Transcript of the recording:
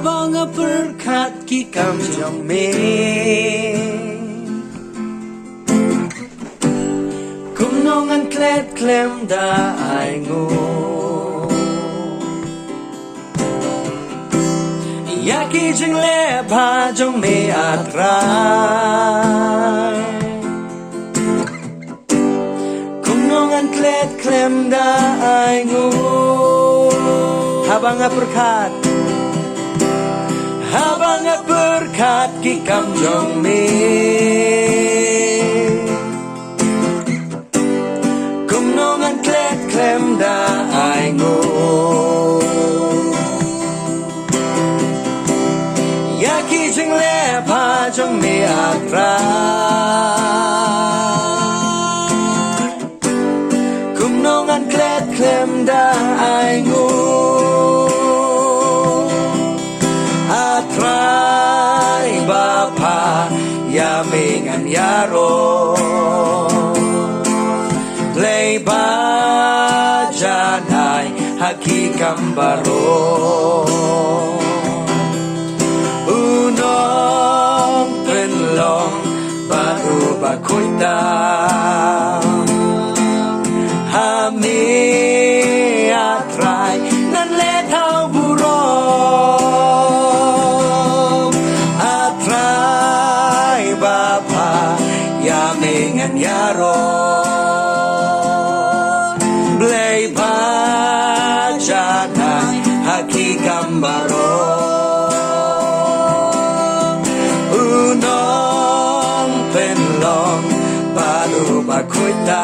habang berkat kikam jong me kumnongan klet klem da ai ngu yaki jeng le pa jong me atrai kumnongan klet klem da ai ngu habang berkat kikam jong me kumnongan klet klem da ai ngu yaki jeng le pa jong me atra kumnongan klet klem da ai ngu atrai bapa yamingan yaro play ba janai hakikam baro unong penlong baru bakuita hami atrai nan le thau buro atrai bapa yamingan yaro blay pa janai hakikam baro unong penlong baru bakuita